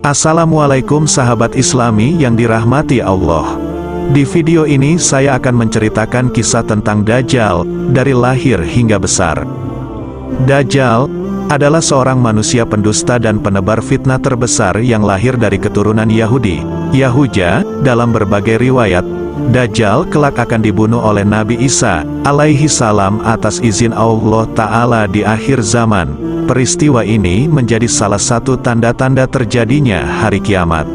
Assalamualaikum sahabat Islami yang dirahmati Allah. Di video ini saya akan menceritakan kisah tentang Dajjal, dari lahir hingga besar. Dajjal adalah seorang manusia pendusta dan penebar fitnah terbesar yang lahir dari keturunan Yahudi, Yahuja. Dalam berbagai riwayat, Dajjal kelak akan dibunuh oleh Nabi Isa alaihi salam atas izin Allah Ta'ala di akhir zaman. Peristiwa ini menjadi salah satu tanda-tanda terjadinya hari kiamat.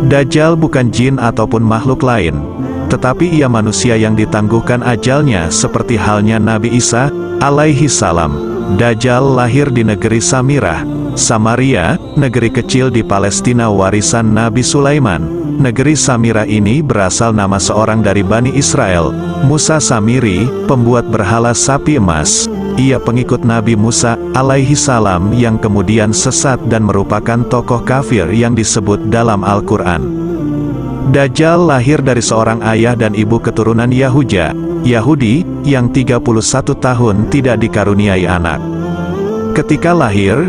Dajjal bukan jin ataupun makhluk lain, tetapi ia manusia yang ditangguhkan ajalnya seperti halnya Nabi Isa alaihi salam. Dajjal lahir di negeri Samirah, Samaria, negeri kecil di Palestina warisan Nabi Sulaiman. Negeri Samirah ini berasal nama seorang dari Bani Israel, Musa Samiri, pembuat berhala sapi emas. Ia pengikut Nabi Musa alaihi salam yang kemudian sesat dan merupakan tokoh kafir yang disebut dalam Al-Quran. Dajjal lahir dari seorang ayah dan ibu keturunan Yahuja, Yahudi, yang 31 tahun tidak dikaruniai anak. Ketika lahir,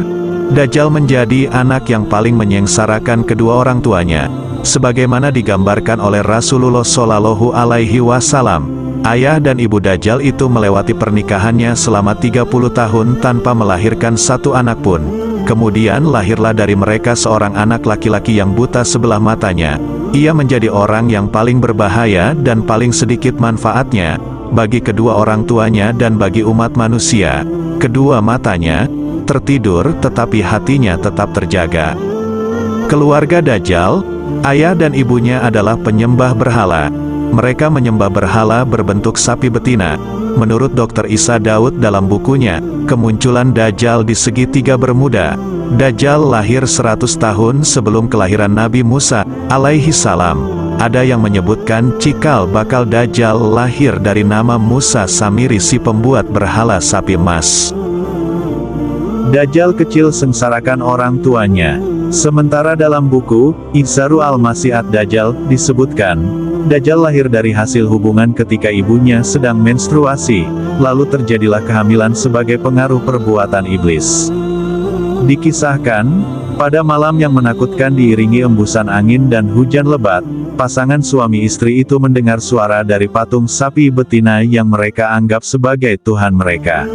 Dajjal menjadi anak yang paling menyengsarakan kedua orang tuanya, sebagaimana digambarkan oleh Rasulullah Shallallahu Alaihi Wasallam. Ayah dan ibu Dajjal itu melewati pernikahannya selama 30 tahun tanpa melahirkan satu anak pun. Kemudian lahirlah dari mereka seorang anak laki-laki yang buta sebelah matanya. Ia menjadi orang yang paling berbahaya dan paling sedikit manfaatnya bagi kedua orang tuanya dan bagi umat manusia. Kedua matanya tertidur tetapi hatinya tetap terjaga. Keluarga Dajjal, ayah dan ibunya adalah penyembah berhala. Mereka menyembah berhala berbentuk sapi betina. Menurut Dr. Isa Daud dalam bukunya, Kemunculan Dajjal di Segitiga Bermuda, Dajjal lahir 100 tahun sebelum kelahiran Nabi Musa alaihi salam. Ada yang menyebutkan cikal bakal Dajjal lahir dari nama Musa Samiri si pembuat berhala sapi emas. Dajjal kecil sengsarakan orang tuanya. Sementara dalam buku Ihzaru al-Masih ad-Dajjal disebutkan, Dajjal lahir dari hasil hubungan ketika ibunya sedang menstruasi, lalu terjadilah kehamilan sebagai pengaruh perbuatan iblis. Dikisahkan, pada malam yang menakutkan diiringi embusan angin dan hujan lebat, pasangan suami istri itu mendengar suara dari patung sapi betina yang mereka anggap sebagai Tuhan mereka.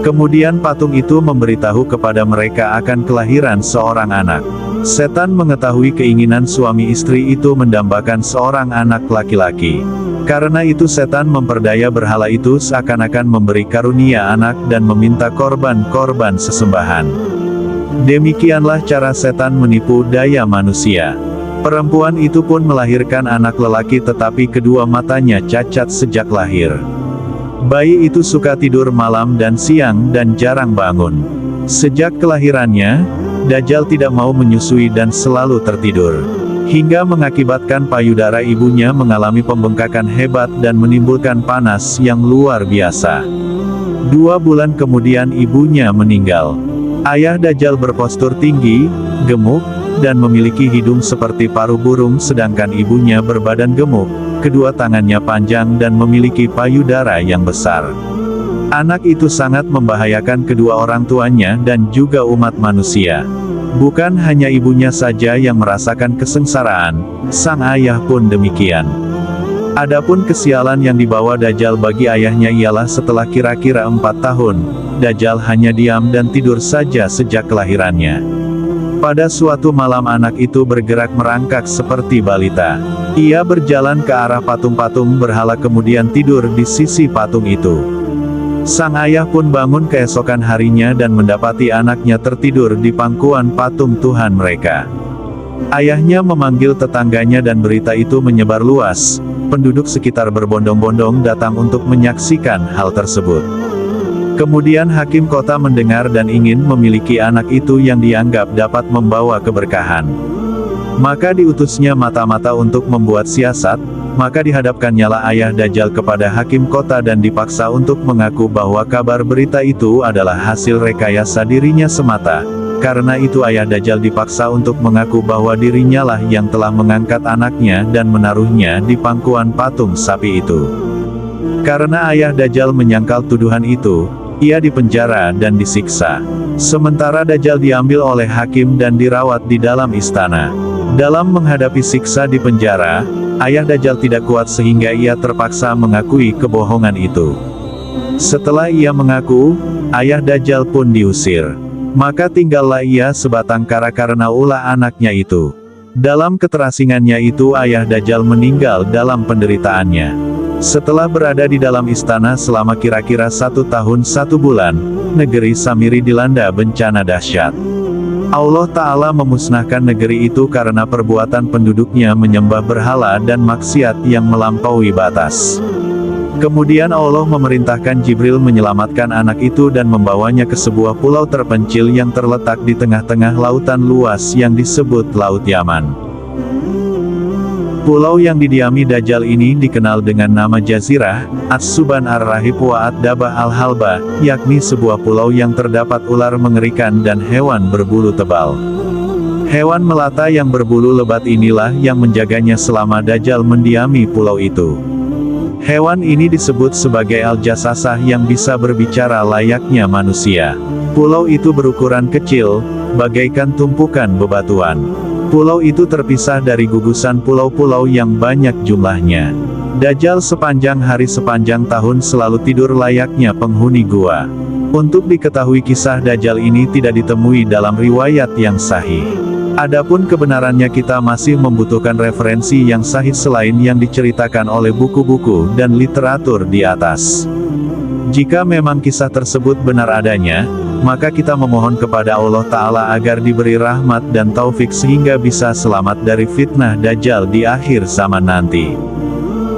Kemudian patung itu memberitahu kepada mereka akan kelahiran seorang anak. Setan mengetahui keinginan suami istri itu mendambakan seorang anak laki-laki. Karena itu setan memperdaya berhala itu seakan-akan memberi karunia anak dan meminta korban-korban sesembahan. Demikianlah cara setan menipu daya manusia. Perempuan itu pun melahirkan anak lelaki tetapi kedua matanya cacat sejak lahir. Bayi itu suka tidur malam dan siang dan jarang bangun. Sejak kelahirannya, Dajjal tidak mau menyusui dan selalu tertidur. Hingga mengakibatkan payudara ibunya mengalami pembengkakan hebat dan menimbulkan panas yang luar biasa. 2 bulan kemudian ibunya meninggal. Ayah Dajjal berpostur tinggi, gemuk, dan memiliki hidung seperti paruh burung sedangkan ibunya berbadan gemuk, kedua tangannya panjang dan memiliki payudara yang besar. Anak itu sangat membahayakan kedua orang tuanya dan juga umat manusia. Bukan hanya ibunya saja yang merasakan kesengsaraan, sang ayah pun demikian. Adapun kesialan yang dibawa Dajjal bagi ayahnya ialah setelah kira-kira 4 tahun, Dajjal hanya diam dan tidur saja sejak kelahirannya. Pada suatu malam anak itu bergerak merangkak seperti balita. Ia berjalan ke arah patung-patung berhala kemudian tidur di sisi patung itu. Sang ayah pun bangun keesokan harinya dan mendapati anaknya tertidur di pangkuan patung Tuhan mereka. Ayahnya memanggil tetangganya dan berita itu menyebar luas. Penduduk sekitar berbondong-bondong datang untuk menyaksikan hal tersebut. Kemudian hakim kota mendengar dan ingin memiliki anak itu yang dianggap dapat membawa keberkahan. Maka diutusnya mata-mata untuk membuat siasat, maka dihadapkannyalah ayah Dajjal kepada hakim kota dan dipaksa untuk mengaku bahwa kabar berita itu adalah hasil rekayasa dirinya semata. Karena itu ayah Dajjal dipaksa untuk mengaku bahwa dirinya lah yang telah mengangkat anaknya dan menaruhnya di pangkuan patung sapi itu. Karena ayah Dajjal menyangkal tuduhan itu, ia dipenjara dan disiksa. Sementara Dajjal diambil oleh hakim dan dirawat di dalam istana. Dalam menghadapi siksa di penjara, ayah Dajjal tidak kuat sehingga ia terpaksa mengakui kebohongan itu. Setelah ia mengaku, ayah Dajjal pun diusir. Maka tinggallah ia sebatang kara karena ulah anaknya itu. Dalam keterasingannya itu ayah Dajjal meninggal dalam penderitaannya. Setelah berada di dalam istana selama kira-kira 1 tahun 1 bulan, negeri Samiri dilanda bencana dahsyat. Allah Ta'ala memusnahkan negeri itu karena perbuatan penduduknya menyembah berhala dan maksiat yang melampaui batas. Kemudian Allah memerintahkan Jibril menyelamatkan anak itu dan membawanya ke sebuah pulau terpencil yang terletak di tengah-tengah lautan luas yang disebut Laut Yaman. Pulau yang didiami Dajjal ini dikenal dengan nama Jazirah, As-Suban Ar-Rahib wa Ad-Dabah Al-Halba, yakni sebuah pulau yang terdapat ular mengerikan dan hewan berbulu tebal. Hewan melata yang berbulu lebat inilah yang menjaganya selama Dajjal mendiami pulau itu. Hewan ini disebut sebagai Al-Jasasah yang bisa berbicara layaknya manusia. Pulau itu berukuran kecil, bagaikan tumpukan bebatuan. Pulau itu terpisah dari gugusan pulau-pulau yang banyak jumlahnya. Dajjal sepanjang hari sepanjang tahun selalu tidur layaknya penghuni gua. Untuk diketahui kisah Dajjal ini tidak ditemui dalam riwayat yang sahih. Adapun kebenarannya kita masih membutuhkan referensi yang sahih selain yang diceritakan oleh buku-buku dan literatur di atas. Jika memang kisah tersebut benar adanya, maka kita memohon kepada Allah Ta'ala agar diberi rahmat dan taufik sehingga bisa selamat dari fitnah Dajjal di akhir zaman nanti.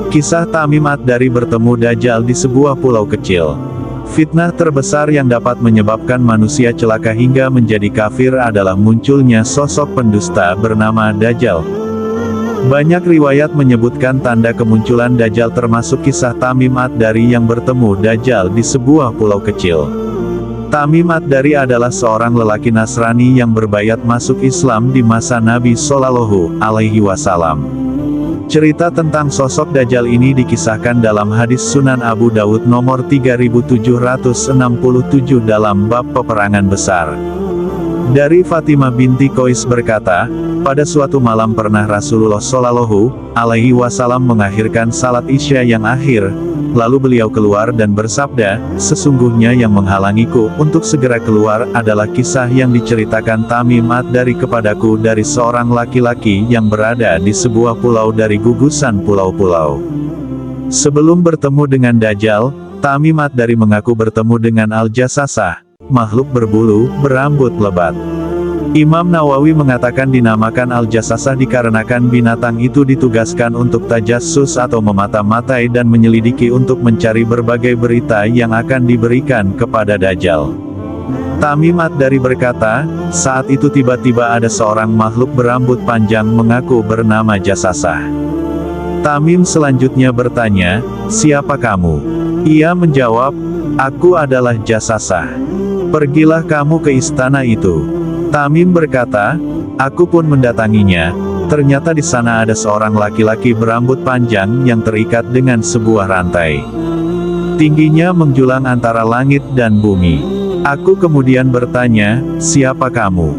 Kisah Tamim Ad-Dari bertemu Dajjal di sebuah pulau kecil. Fitnah terbesar yang dapat menyebabkan manusia celaka hingga menjadi kafir adalah munculnya sosok pendusta bernama Dajjal. Banyak riwayat menyebutkan tanda kemunculan Dajjal termasuk kisah Tamim Ad-Dari yang bertemu Dajjal di sebuah pulau kecil. Tamim Ad-Dari adalah seorang lelaki Nasrani yang berbayat masuk Islam di masa Nabi Shallallahu Alaihi Wasallam. Cerita tentang sosok Dajjal ini dikisahkan dalam hadis Sunan Abu Dawud nomor 3767 dalam bab peperangan besar. Dari Fatimah binti Qais berkata, pada suatu malam pernah Rasulullah Shallallahu Alaihi Wasallam mengakhirkan salat Isya yang akhir, lalu beliau keluar dan bersabda, sesungguhnya yang menghalangiku untuk segera keluar adalah kisah yang diceritakan Tamim Ad-Dari kepadaku dari seorang laki-laki yang berada di sebuah pulau dari gugusan pulau-pulau. Sebelum bertemu dengan Dajjal, Tamim Ad-Dari mengaku bertemu dengan Al-Jasasah, makhluk berbulu, berambut lebat. Imam Nawawi mengatakan dinamakan Al-Jasasah dikarenakan binatang itu ditugaskan untuk tajassus atau memata-matai dan menyelidiki untuk mencari berbagai berita yang akan diberikan kepada Dajjal. Tamim Ad-Dari berkata, saat itu tiba-tiba ada seorang makhluk berambut panjang mengaku bernama Jasasah. Tamim selanjutnya bertanya, siapa kamu? Ia menjawab, aku adalah Jasasah. Pergilah kamu ke istana itu. Tamim berkata, aku pun mendatanginya. Ternyata di sana ada seorang laki-laki berambut panjang yang terikat dengan sebuah rantai. Tingginya menjulang antara langit dan bumi. Aku kemudian bertanya, siapa kamu?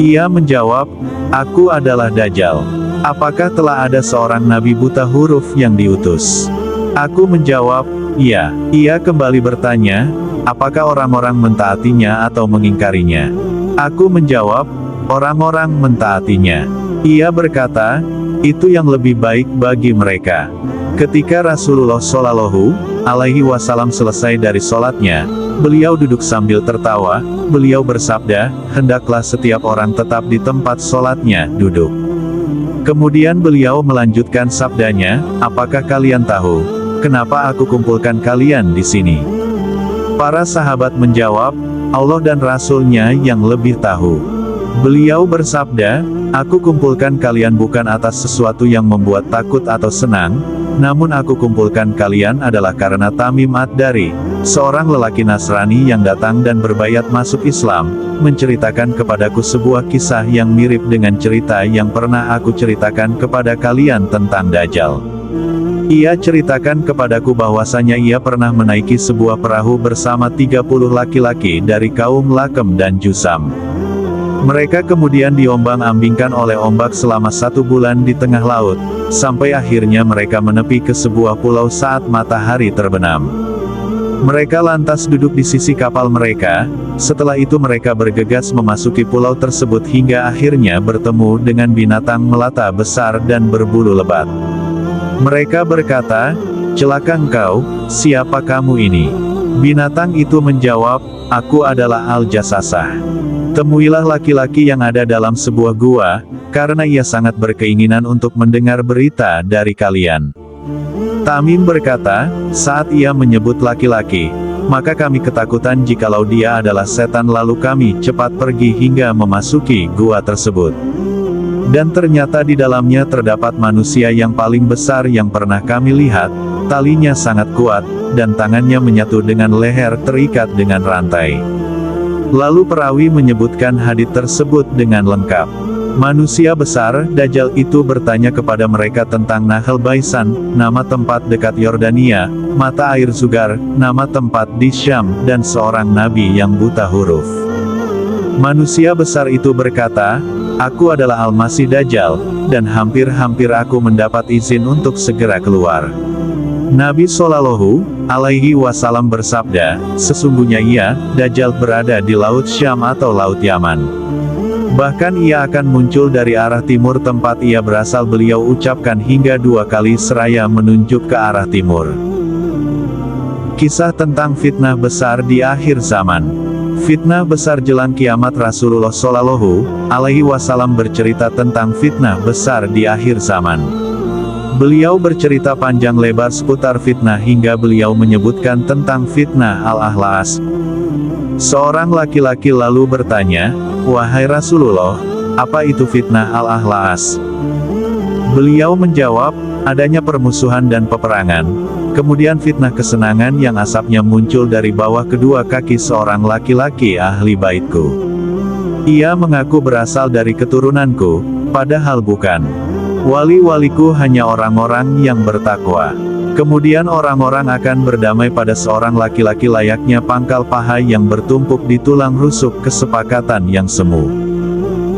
Ia menjawab, aku adalah Dajjal. Apakah telah ada seorang nabi buta huruf yang diutus? Aku menjawab, iya. Ia kembali bertanya, apakah orang-orang mentaatinya atau mengingkarinya? Aku menjawab, orang-orang mentaatinya. Ia berkata, itu yang lebih baik bagi mereka. Ketika Rasulullah Shallallahu Alaihi Wasallam selesai dari sholatnya, beliau duduk sambil tertawa. Beliau bersabda, hendaklah setiap orang tetap di tempat sholatnya, duduk. Kemudian beliau melanjutkan sabdanya, apakah kalian tahu, kenapa aku kumpulkan kalian di sini? Para sahabat menjawab, Allah dan Rasul-Nya yang lebih tahu. Beliau bersabda, aku kumpulkan kalian bukan atas sesuatu yang membuat takut atau senang, namun aku kumpulkan kalian adalah karena Tamim Ad-Dari, seorang lelaki Nasrani yang datang dan berbayat masuk Islam, menceritakan kepadaku sebuah kisah yang mirip dengan cerita yang pernah aku ceritakan kepada kalian tentang Dajjal. Ia ceritakan kepadaku bahwasanya ia pernah menaiki sebuah perahu bersama 30 laki-laki dari kaum Lakem dan Jusam. Mereka kemudian diombang-ambingkan oleh ombak selama 1 bulan di tengah laut, sampai akhirnya mereka menepi ke sebuah pulau saat matahari terbenam. Mereka lantas duduk di sisi kapal mereka, setelah itu mereka bergegas memasuki pulau tersebut hingga akhirnya bertemu dengan binatang melata besar dan berbulu lebat. Mereka berkata, "Celaka engkau, siapa kamu ini?" Binatang itu menjawab, "Aku adalah Al-Jasasah. Temuilah laki-laki yang ada dalam sebuah gua, karena ia sangat berkeinginan untuk mendengar berita dari kalian." Tamim berkata, saat ia menyebut laki-laki, maka kami ketakutan jikalau dia adalah setan, lalu kami cepat pergi hingga memasuki gua tersebut. Dan ternyata di dalamnya terdapat manusia yang paling besar yang pernah kami lihat, talinya sangat kuat, dan tangannya menyatu dengan leher terikat dengan rantai. Lalu perawi menyebutkan hadits tersebut dengan lengkap. Manusia besar, Dajjal itu bertanya kepada mereka tentang Nahal Baisan, nama tempat dekat Yordania, mata air Sugar, nama tempat di Syam, dan seorang nabi yang buta huruf. Manusia besar itu berkata, "Aku adalah Al-Masih Dajjal, dan hampir-hampir aku mendapat izin untuk segera keluar." Nabi Shallallahu Alaihi Wasallam bersabda, "Sesungguhnya ia, Dajjal, berada di Laut Syam atau Laut Yaman. Bahkan ia akan muncul dari arah timur tempat ia berasal." Beliau ucapkan hingga 2 kali seraya menunjuk ke arah timur. Kisah tentang fitnah besar di akhir zaman. Fitnah besar jelang kiamat. Rasulullah Shallallahu Alaihi Wasallam bercerita tentang fitnah besar di akhir zaman. Beliau bercerita panjang lebar seputar fitnah hingga beliau menyebutkan tentang fitnah Al-Ahlas. Seorang laki-laki lalu bertanya, "Wahai Rasulullah, apa itu fitnah Al-Ahlas?" Beliau menjawab, "Adanya permusuhan dan peperangan, kemudian fitnah kesenangan yang asapnya muncul dari bawah kedua kaki seorang laki-laki ahli baitku. Ia mengaku berasal dari keturunanku, padahal bukan. Wali-waliku hanya orang-orang yang bertakwa. Kemudian orang-orang akan berdamai pada seorang laki-laki layaknya pangkal paha yang bertumpuk di tulang rusuk kesepakatan yang semu.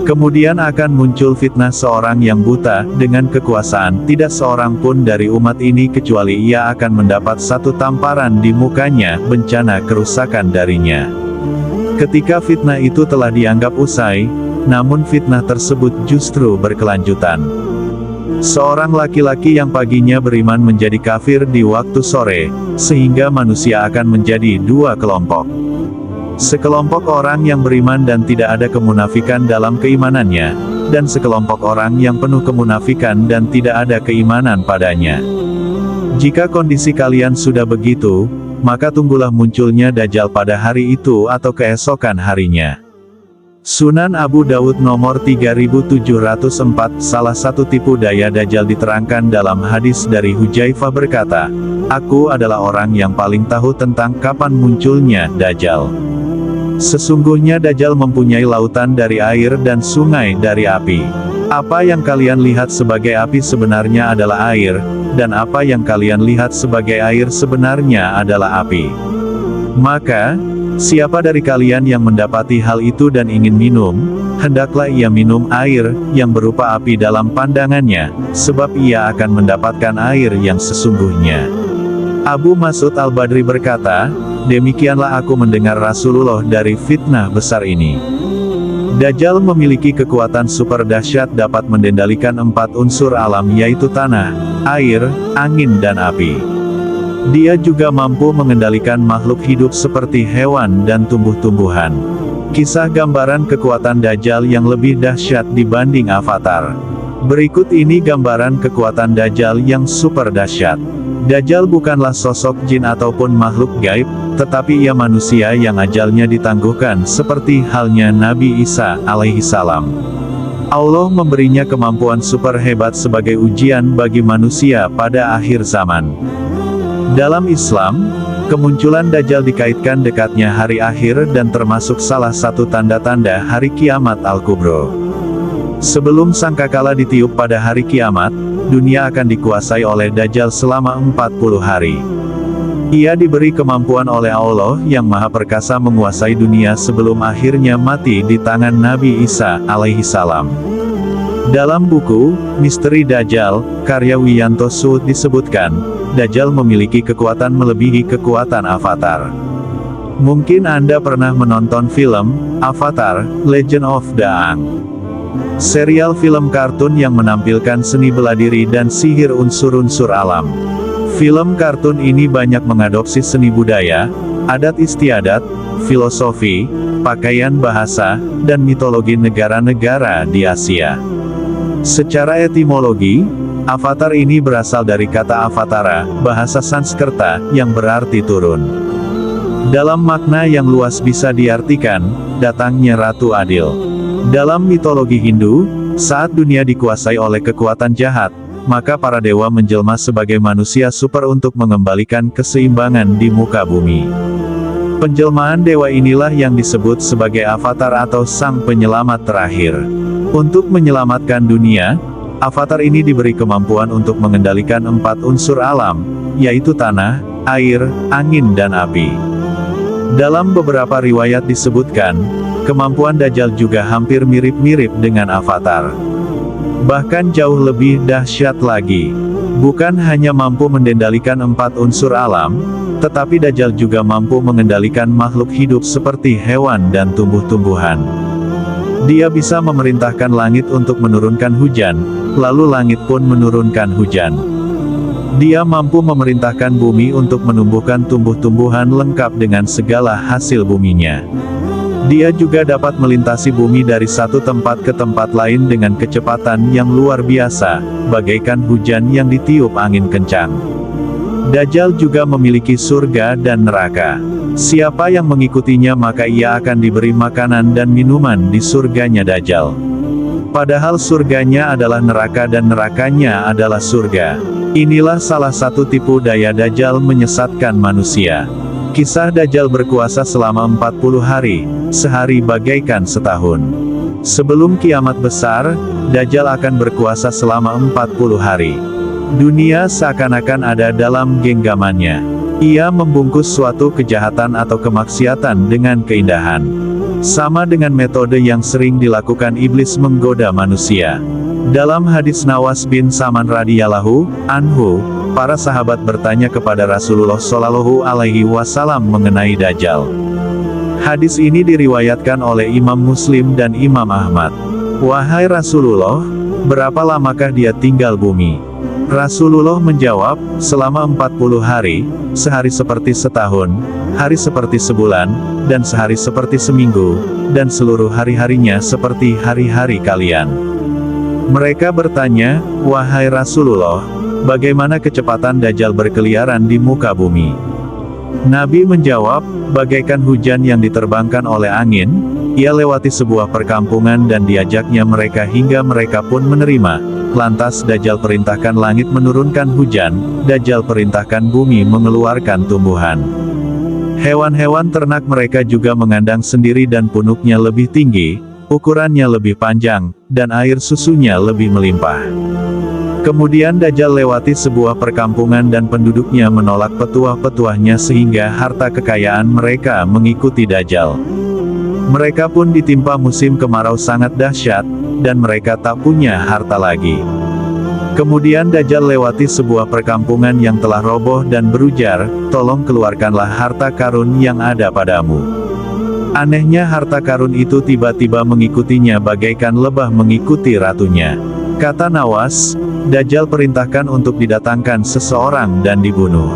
Kemudian akan muncul fitnah seorang yang buta, dengan kekuasaan, tidak seorang pun dari umat ini kecuali ia akan mendapat satu tamparan di mukanya, bencana kerusakan darinya. Ketika fitnah itu telah dianggap usai, namun fitnah tersebut justru berkelanjutan. Seorang laki-laki yang paginya beriman menjadi kafir di waktu sore, sehingga manusia akan menjadi 2 kelompok. Sekelompok orang yang beriman dan tidak ada kemunafikan dalam keimanannya, dan sekelompok orang yang penuh kemunafikan dan tidak ada keimanan padanya. Jika kondisi kalian sudah begitu, maka tunggulah munculnya Dajjal pada hari itu atau keesokan harinya. Sunan Abu Daud nomor 3704. Salah satu tipu daya Dajjal diterangkan dalam hadis dari Hudzaifah berkata, "Aku adalah orang yang paling tahu tentang kapan munculnya Dajjal. Sesungguhnya Dajjal mempunyai lautan dari air dan sungai dari api. Apa yang kalian lihat sebagai api sebenarnya adalah air, dan apa yang kalian lihat sebagai air sebenarnya adalah api. Maka, siapa dari kalian yang mendapati hal itu dan ingin minum, hendaklah ia minum air yang berupa api dalam pandangannya, sebab ia akan mendapatkan air yang sesungguhnya." Abu Mas'ud Al-Badri berkata, "Demikianlah aku mendengar Rasulullah dari fitnah besar ini. Dajjal memiliki kekuatan super dahsyat, dapat mengendalikan 4 unsur alam yaitu tanah, air, angin dan api. Dia juga mampu mengendalikan makhluk hidup seperti hewan dan tumbuh-tumbuhan." Kisah gambaran kekuatan Dajjal yang lebih dahsyat dibanding Avatar. Berikut ini gambaran kekuatan Dajjal yang super dahsyat. Dajjal bukanlah sosok jin ataupun makhluk gaib, tetapi ia manusia yang ajalnya ditangguhkan seperti halnya Nabi Isa alaihi salam. Allah memberinya kemampuan super hebat sebagai ujian bagi manusia pada akhir zaman. Dalam Islam, kemunculan Dajjal dikaitkan dekatnya hari akhir dan termasuk salah satu tanda-tanda hari kiamat Al-Kubro. Sebelum sangkakala ditiup pada hari kiamat, dunia akan dikuasai oleh Dajjal selama 40 hari. Ia diberi kemampuan oleh Allah yang Maha Perkasa menguasai dunia sebelum akhirnya mati di tangan Nabi Isa alaihi salam. Dalam buku Misteri Dajjal, karya Wiyanto Soed disebutkan, Dajjal memiliki kekuatan melebihi kekuatan Avatar. Mungkin Anda pernah menonton film Avatar: Legend of the Aang. Serial film kartun yang menampilkan seni bela diri dan sihir unsur-unsur alam. Film kartun ini banyak mengadopsi seni budaya, adat istiadat, filosofi, pakaian bahasa, dan mitologi negara-negara di Asia. Secara etimologi, avatar ini berasal dari kata avatara, bahasa Sanskerta, yang berarti turun. Dalam makna yang luas bisa diartikan, datangnya Ratu Adil. Dalam mitologi Hindu, saat dunia dikuasai oleh kekuatan jahat, maka para dewa menjelma sebagai manusia super untuk mengembalikan keseimbangan di muka bumi. Penjelmaan dewa inilah yang disebut sebagai avatar atau sang penyelamat terakhir. Untuk menyelamatkan dunia, avatar ini diberi kemampuan untuk mengendalikan 4 unsur alam, yaitu tanah, air, angin dan api. Dalam beberapa riwayat disebutkan, kemampuan Dajjal juga hampir mirip-mirip dengan Avatar. Bahkan jauh lebih dahsyat lagi. Bukan hanya mampu mengendalikan 4 unsur alam, tetapi Dajjal juga mampu mengendalikan makhluk hidup seperti hewan dan tumbuh-tumbuhan. Dia bisa memerintahkan langit untuk menurunkan hujan, lalu langit pun menurunkan hujan. Dia mampu memerintahkan bumi untuk menumbuhkan tumbuh-tumbuhan lengkap dengan segala hasil buminya. Dia juga dapat melintasi bumi dari satu tempat ke tempat lain dengan kecepatan yang luar biasa, bagaikan hujan yang ditiup angin kencang. Dajjal juga memiliki surga dan neraka. Siapa yang mengikutinya maka ia akan diberi makanan dan minuman di surganya Dajjal. Padahal surganya adalah neraka dan nerakanya adalah surga. Inilah salah satu tipu daya Dajjal menyesatkan manusia. Kisah Dajjal berkuasa selama 40 hari, sehari bagaikan setahun. Sebelum kiamat besar, Dajjal akan berkuasa selama 40 hari. Dunia seakan-akan ada dalam genggamannya. Ia membungkus suatu kejahatan atau kemaksiatan dengan keindahan. Sama dengan metode yang sering dilakukan iblis menggoda manusia. Dalam hadis Nawas bin Saman radhiyallahu anhu, para sahabat bertanya kepada Rasulullah Shallallahu alaihi wasallam mengenai Dajjal. Hadis ini diriwayatkan oleh Imam Muslim dan Imam Ahmad. Wahai Rasulullah, berapa lamakah dia tinggal bumi? Rasulullah menjawab, selama 40 hari, sehari seperti setahun, hari seperti sebulan, dan sehari seperti seminggu, dan seluruh hari-harinya seperti hari-hari kalian. Mereka bertanya, wahai Rasulullah, bagaimana kecepatan Dajjal berkeliaran di muka bumi? Nabi menjawab, bagaikan hujan yang diterbangkan oleh angin, ia lewati sebuah perkampungan dan diajaknya mereka hingga mereka pun menerima. Lantas Dajjal perintahkan langit menurunkan hujan, Dajjal perintahkan bumi mengeluarkan tumbuhan. Hewan-hewan ternak mereka juga mengandang sendiri dan punuknya lebih tinggi, ukurannya lebih panjang, dan air susunya lebih melimpah. Kemudian Dajjal lewati sebuah perkampungan dan penduduknya menolak petuah-petuahnya sehingga harta kekayaan mereka mengikuti Dajjal. Mereka pun ditimpa musim kemarau sangat dahsyat, dan mereka tak punya harta lagi. Kemudian Dajjal lewati sebuah perkampungan yang telah roboh dan berujar, tolong keluarkanlah harta karun yang ada padamu. Anehnya harta karun itu tiba-tiba mengikutinya bagaikan lebah mengikuti ratunya. Kata Nawas, Dajjal perintahkan untuk didatangkan seseorang dan dibunuh.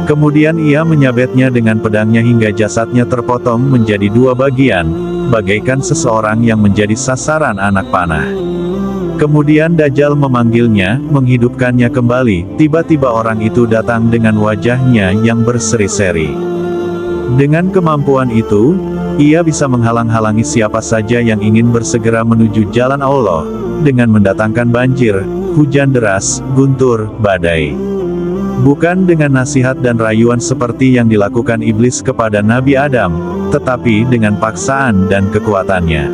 Kemudian ia menyabetnya dengan pedangnya hingga jasadnya terpotong menjadi 2 bagian, bagaikan seseorang yang menjadi sasaran anak panah. Kemudian Dajjal memanggilnya, menghidupkannya kembali, tiba-tiba orang itu datang dengan wajahnya yang berseri-seri. Dengan kemampuan itu, ia bisa menghalang-halangi siapa saja yang ingin bersegera menuju jalan Allah, dengan mendatangkan banjir, hujan deras, guntur, badai. Bukan dengan nasihat dan rayuan seperti yang dilakukan iblis kepada Nabi Adam, tetapi dengan paksaan dan kekuatannya.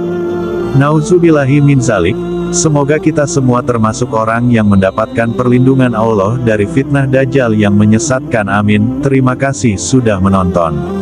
Nauzubillahi min zalik, Semoga kita semua termasuk orang yang mendapatkan perlindungan Allah dari fitnah Dajjal yang menyesatkan. Amin. Terima kasih sudah menonton.